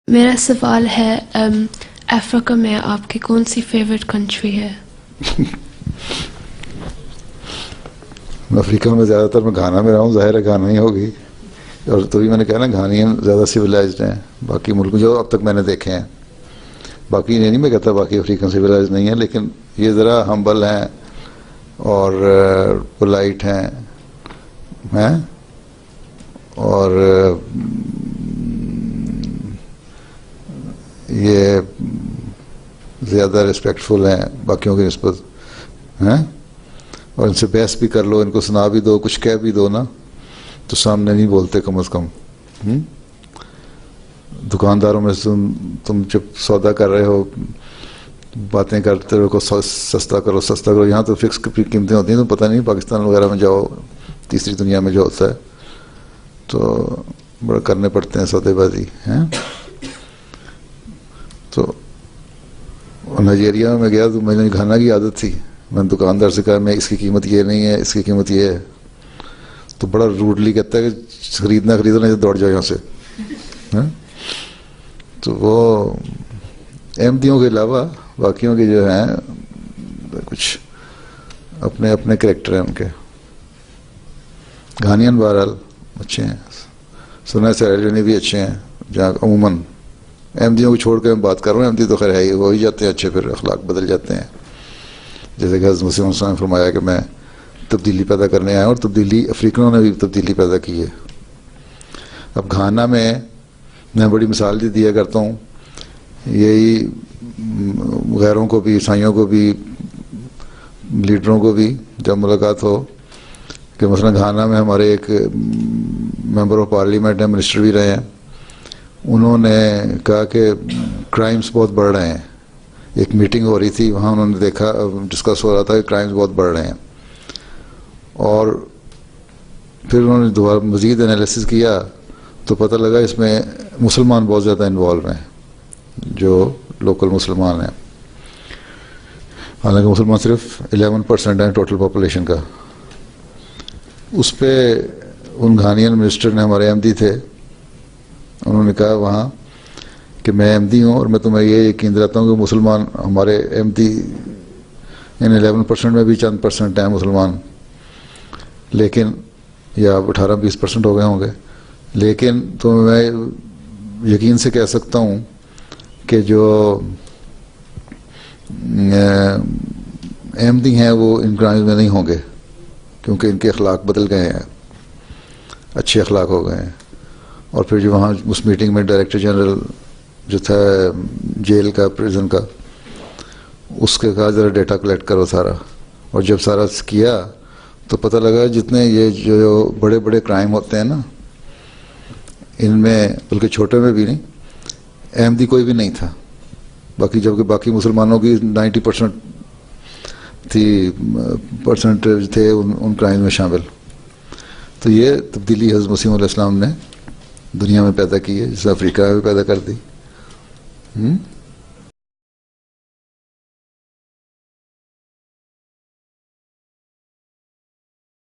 میرا سوال ہے افریقہ میں آپ کی کون سی فیوریٹ کنٹری ہے؟ افریقہ میں زیادہ تر میں گھانا میں رہا ہوں، ظاہر ہے گھانا ہی ہوگی، اور تو بھی میں نے کہا نا گھانیاں زیادہ سویلائزڈ ہیں باقی ملک جو اب تک میں نے دیکھے ہیں. باقی یہ نہیں میں کہتا باقی افریقن سویلائزڈ نہیں ہیں، لیکن یہ ذرا ہمبل ہیں اور پولائٹ ہیں اور یہ زیادہ ریسپیکٹفل ہیں باقیوں کی نسبت ہیں، اور ان سے بحث بھی کر لو، ان کو سنا بھی دو، کچھ کہہ بھی دو نا تو سامنے نہیں بولتے کم از کم. دکانداروں میں تم جب سودا کر رہے ہو باتیں کرتے رہو سستا کرو سستا کرو، یہاں تو فکس قیمتیں ہوتی ہیں، تو پتہ نہیں پاکستان وغیرہ میں جاؤ تیسری دنیا میں جو ہوتا ہے تو بڑا کرنے پڑتے ہیں سودے بازی ہیں. تو نائجیریا میں گیا تو میں نے کھانا کی عادت تھی، میں نے دکاندار سے کہا میں اس کی قیمت یہ نہیں ہے، اس کی قیمت یہ ہے، تو بڑا روڈلی کہتا ہے کہ خریدنا نہیں تو دوڑ جاؤ یہاں سے. تو وہ احمدیوں کے علاوہ باقیوں کے جو ہیں کچھ اپنے اپنے کریکٹر ہیں ان کے. گھانین بہرحال اچھے ہیں، سنا سیریلونی بھی اچھے ہیں، جہاں عموماً احمدیوں کو چھوڑ کے میں بات کر رہا ہوں، احمدی تو خیر ہے ہی، ہو ہی جاتے ہیں اچھے، پھر اخلاق بدل جاتے ہیں. جیسے کہ حضرت مسیح علیہ السلام نے فرمایا کہ میں تبدیلی پیدا کرنے آیا، اور تبدیلی افریقنوں نے بھی تبدیلی پیدا کی ہے. اب گھانا میں بڑی مثال دیا کرتا ہوں، یہی غیروں کو بھی، عیسائیوں کو بھی، لیڈروں کو بھی جب ملاقات ہو کہ مثلا گھانا میں ہمارے ایک ممبر آف پارلیمنٹ ہیں، منسٹر بھی رہے ہیں، انہوں نے کہا کہ کرائمز بہت بڑھ رہے ہیں. ایک میٹنگ ہو رہی تھی وہاں، انہوں نے دیکھا ڈسکس ہو رہا تھا کہ کرائمز بہت بڑھ رہے ہیں، اور پھر انہوں نے دوبارہ مزید انالیسس کیا تو پتہ لگا اس میں مسلمان بہت زیادہ انوالو ہیں، جو لوکل مسلمان ہیں، حالانکہ مسلمان صرف 11% ہیں ٹوٹل پاپولیشن کا. اس پہ ان گھانین منسٹر نے، ہمارے احمدی تھے، انہوں نے کہا وہاں کہ میں احمدی ہوں اور میں تمہیں یہ یقین دلاتا ہوں کہ مسلمان ہمارے احمدی ان 11% میں بھی چند % ہیں مسلمان، لیکن یا 18-20% ہو گئے ہوں گے، لیکن تو میں یقین سے کہہ سکتا ہوں کہ جو احمدی ہیں وہ ان کرائمز میں نہیں ہوں گے، کیونکہ ان کے اخلاق بدل گئے ہیں، اچھے اخلاق ہو گئے ہیں. اور پھر جو وہاں اس میٹنگ میں ڈائریکٹر جنرل جو تھا جیل کا، پریزن کا، اس کے کہا ذرا ڈیٹا کلیکٹ کرو سارا، اور جب سارا کیا تو پتہ لگا جتنے یہ جو بڑے بڑے کرائم ہوتے ہیں نا، ان میں بلکہ چھوٹے میں بھی نہیں، احمدی کوئی بھی نہیں تھا، باقی جبکہ باقی مسلمانوں کی 90% تھے ان کرائم میں شامل. تو یہ تبدیلی حضرت مسیح علیہ السلام نے دنیا میں پیدا کی ہے، جس افریقہ میں بھی پیدا کر دی.